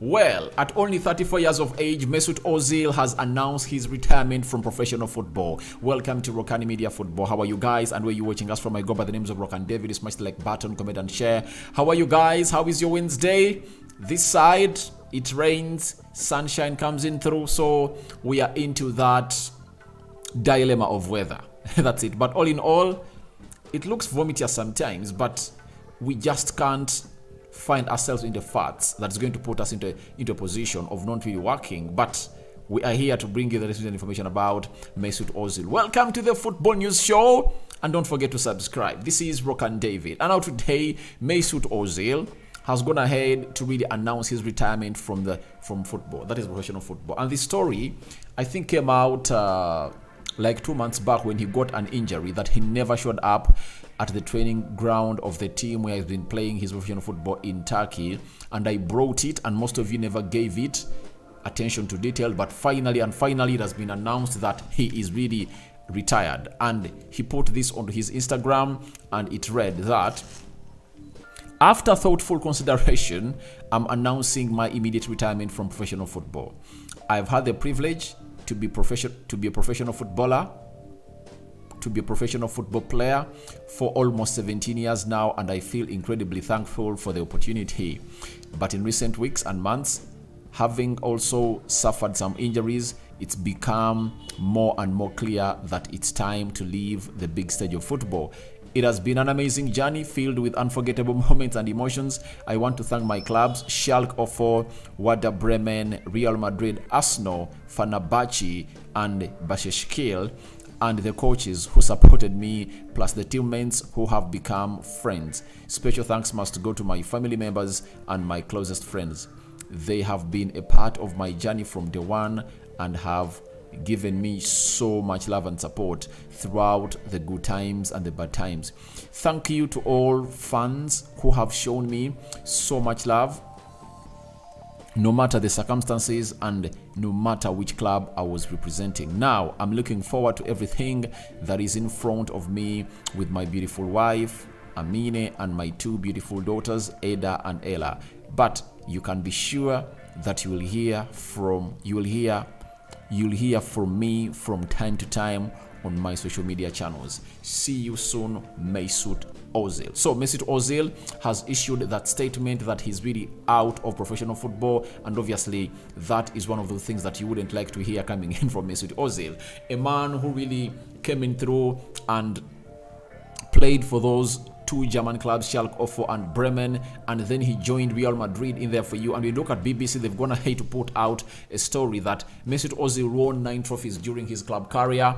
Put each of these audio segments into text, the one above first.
Well, at only 34 years of age, Mesut Ozil has announced his retirement from professional football. Welcome to Rokani Media Football. How are you guys? And where you watching us from? I go by the names of Rokani David. Smash the like button, comment and share. How are you guys? How is your Wednesday? This side, it rains, sunshine comes in through, so we are into that dilemma of weather. That's it. But all in all, it looks vomitous sometimes, but we just can't find ourselves in the fats that's going to put us into a position of not really working. But we are here to bring you the recent information about Mesut Ozil. Welcome to the Football News Show, and don't forget to subscribe. This is Rokani David, and now today Mesut Ozil has gone ahead to really announce his retirement from football, that is professional football. And this story, I think, came out like 2 months back when he got an injury that he never showed up at the training ground of the team where he's been playing his professional football in Turkey. And I brought it, and most of you never gave it attention to detail, but finally it has been announced that he is really retired. And he put this onto his Instagram, and it read that, "After thoughtful consideration, I'm announcing my immediate retirement from professional football. I've had the privilege to be a professional footballer, to be a professional football player for almost 17 years now, and I feel incredibly thankful for the opportunity. But in recent weeks and months, having also suffered some injuries, it's become more and more clear that it's time to leave the big stage of football. It has been an amazing journey filled with unforgettable moments and emotions. I want to thank my clubs, Schalke 04, Werder Bremen, Real Madrid, Arsenal, Fenerbahce, and Başakşehir, and the coaches who supported me, plus the teammates who have become friends. Special thanks must go to my family members and my closest friends. They have been a part of my journey from day one and have given me so much love and support throughout the good times and the bad times. Thank you to all fans who have shown me so much love, no matter the circumstances and no matter which club I was representing. Now, I'm looking forward to everything that is in front of me with my beautiful wife, Amine, and my two beautiful daughters, Ada and Ella. But you can be sure that you'll hear from me from time to time on my social media channels. See you soon, Mesut Ozil." So Mesut Ozil has issued that statement that he's really out of professional football, and obviously that is one of those things that you wouldn't like to hear coming in from Mesut Ozil, a man who really came in through and played for those two German clubs, Schalke 04 and Bremen, and then he joined Real Madrid in there for you. And we look at BBC, they've gone ahead to put out a story that Mesut Ozil won 9 trophies during his club career,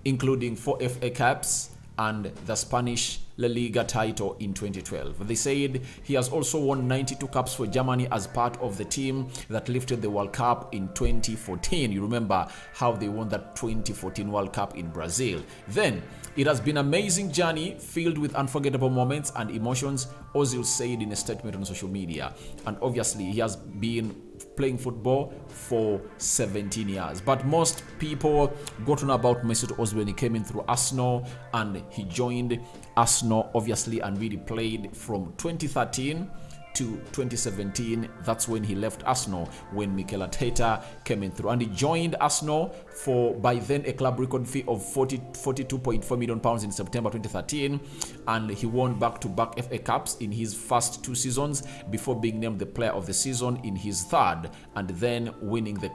including 4 FA Cups and the Spanish La Liga title in 2012. They said he has also won 92 caps for Germany as part of the team that lifted the World Cup in 2014. You remember how they won that 2014 World Cup in Brazil. Then, "It has been an amazing journey filled with unforgettable moments and emotions," Ozil said in a statement on social media. And obviously, he has been playing football for 17 years. But most people got to know about Mesut Ozil when he came in through Arsenal, and he joined Arsenal, obviously, and really played from 2013 to 2017. That's when he left Arsenal, when Mikel Arteta came in through, and he joined Arsenal for, by then, a club record fee of £42.4 million in September 2013, and he won back-to-back FA Cups in his first 2 seasons before being named the player of the season in his third, and then winning the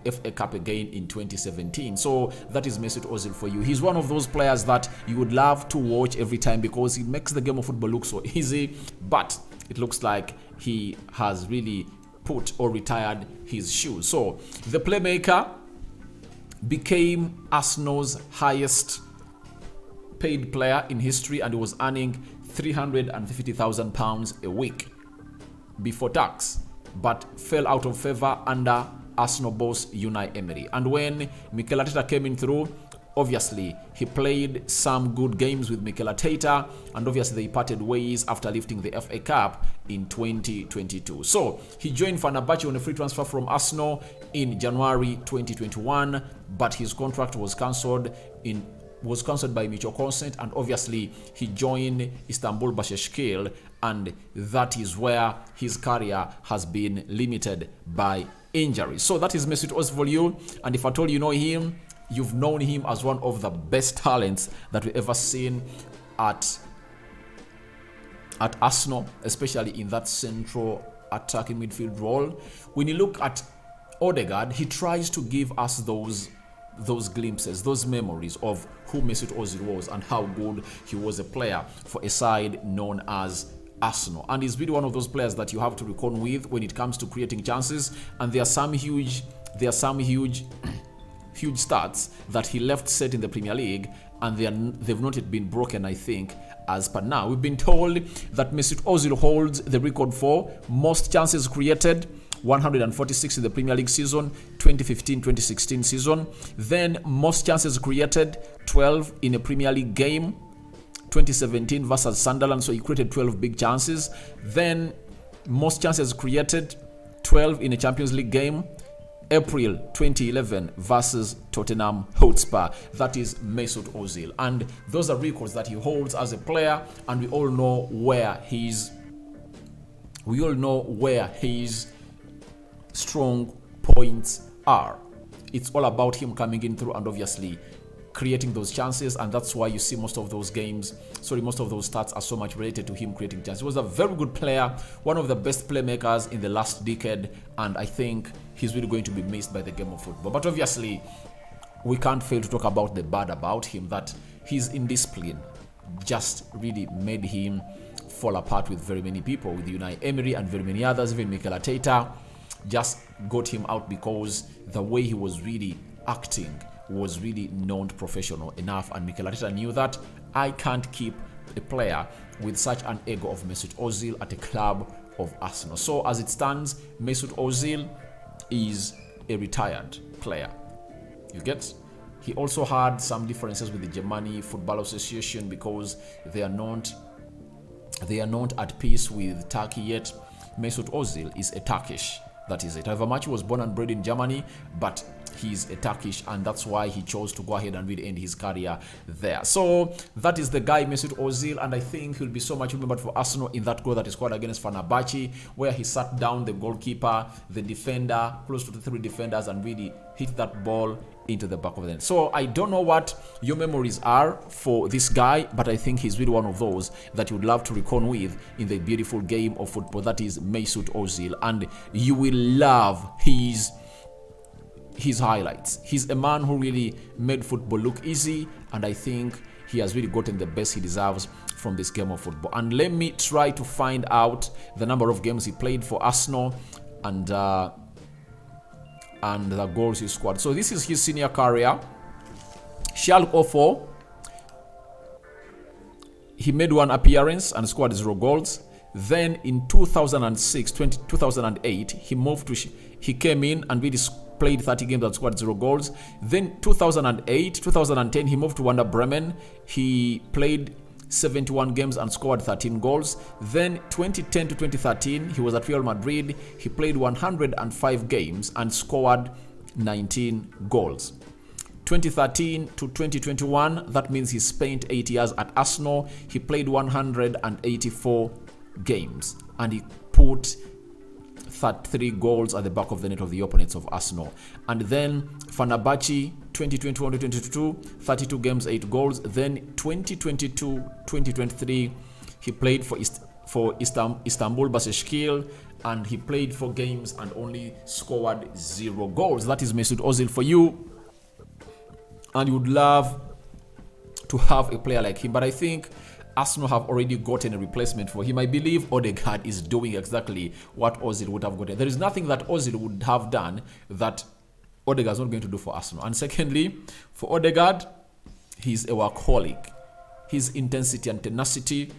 FA Cup again in 2017. So that is Mesut Ozil for you. He's one of those players that you would love to watch every time because he makes the game of football look so easy, but it looks like he has really put or retired his shoes. So the playmaker became Arsenal's highest paid player in history, and he was earning £350,000 a week before tax, but fell out of favor under Arsenal boss Unai Emery. And when Mikel Arteta came in through, obviously he played some good games with Mikel Arteta, and obviously they parted ways after lifting the FA Cup in 2022. So he joined Fenerbahce on a free transfer from Arsenal in January 2021, but his contract was cancelled by mutual consent, and obviously he joined Istanbul Başakşehir and that is where his career has been limited by injury. So that is Mesut Ozil for you, and if at all you know him, you've known him as one of the best talents that we've ever seen at Arsenal, especially in that central attacking midfield role. When you look at Odegaard, he tries to give us those glimpses, those memories of who Mesut Ozil was and how good he was a player for a side known as Arsenal. And he's really one of those players that you have to reckon with when it comes to creating chances. And there are some huge stats that he left set in the Premier League, and they've not yet been broken, I think, as per now. We've been told that Mesut Ozil holds the record for most chances created, 146 in the Premier League season, 2015-2016 season. Then most chances created, 12 in a Premier League game, 2017 versus Sunderland, so he created 12 big chances. Then most chances created, 12 in a Champions League game, April 2011 versus Tottenham Hotspur. That is Mesut Ozil, and those are records that he holds as a player, and we all know where his strong points are. It's all about him coming in through and obviously creating those chances, and that's why you see most of those stats are so much related to him creating chances. He was a very good player, one of the best playmakers in the last decade, and I think he's really going to be missed by the game of football. But obviously, we can't fail to talk about the bad about him, that his indiscipline just really made him fall apart with very many people, with Unai Emery and very many others. Even Mikel Arteta just got him out because the way he was really acting was really not professional enough, and Mikel Arteta knew that. I can't keep a player with such an ego of Mesut Ozil at a club of Arsenal. So as it stands, Mesut Ozil is a retired player. You get? He also had some differences with the Germany Football Association because they are not at peace with Turkey yet. Mesut Ozil is a Turkish. That is it. However much he was born and bred in Germany, but he's a Turkish, and that's why he chose to go ahead and really end his career there. So that is the guy, Mesut Ozil, and I think he'll be so much remembered for Arsenal in that goal that he scored against Fenerbahce, where he sat down the goalkeeper, the defender, close to the 3 defenders, and really hit that ball into the back of the net. So I don't know what your memories are for this guy, but I think he's really one of those that you would love to reckon with in the beautiful game of football that is Mesut Ozil, and you will love his highlights. He's a man who really made football look easy, and I think he has really gotten the best he deserves from this game of football. And let me try to find out the number of games he played for Arsenal and the goals he scored. So this is his senior career. Schalke 04, he made 1 appearance and scored 0 goals. Then in 2008, he came in and really played 30 games and scored 0 goals. Then 2008, 2010, he moved to Werder Bremen. He played 71 games and scored 13 goals. Then 2010 to 2013, he was at Real Madrid. He played 105 games and scored 19 goals. 2013 to 2021, that means he spent 8 years at Arsenal. He played 184 games and he put 33 goals at the back of the net of the opponents of Arsenal. And then Fenerbahce 2021 to 2022, 32 games, 8 goals. Then 2022 2023, he played for Istanbul Başakşehir, and he played 4 games and only scored 0 goals. That is Mesut Ozil for you, and you would love to have a player like him, but I think Arsenal have already gotten a replacement for him. I believe Odegaard is doing exactly what Ozil would have gotten. There is nothing that Ozil would have done that Odegaard is not going to do for Arsenal. And secondly, for Odegaard, he's a workaholic. His intensity and tenacity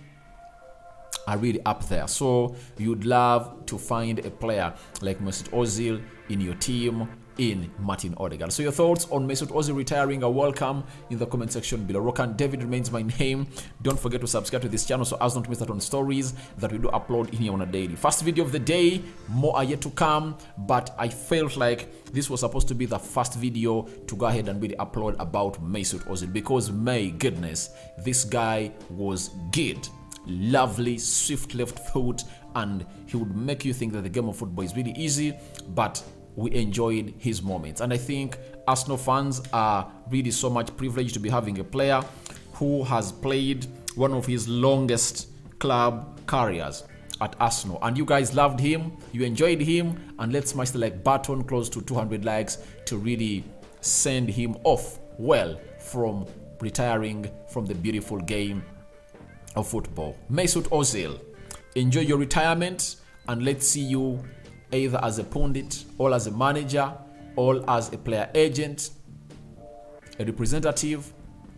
are really up there. So you'd love to find a player like Mesut Ozil in your team, in Martin Odegaard. So your thoughts on Mesut Ozil retiring are welcome in the comment section below. Rokani David remains my name. Don't forget to subscribe to this channel so as not to miss out on stories that we do upload in here on a daily. First video of the day, more are yet to come, but I felt like this was supposed to be the first video to go ahead and really upload about Mesut Ozil, because my goodness, this guy was good. lovely, swift left foot, and he would make you think that the game of football is really easy, but we enjoyed his moments. And I think Arsenal fans are really so much privileged to be having a player who has played one of his longest club careers at Arsenal, and you guys loved him, you enjoyed him, and let's smash the like button close to 200 likes to really send him off well from retiring from the beautiful game of football. Mesut Ozil, enjoy your retirement, and let's see you either as a pundit or as a manager or as a player agent, a representative,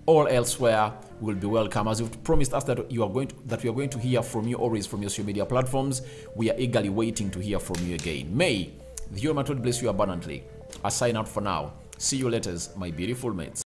or elsewhere. Will be welcome. As you've promised us that we are going to hear from you always from your social media platforms, we are eagerly waiting to hear from you again. May the Almighty bless you abundantly. I sign out for now. See you later, my beautiful mates.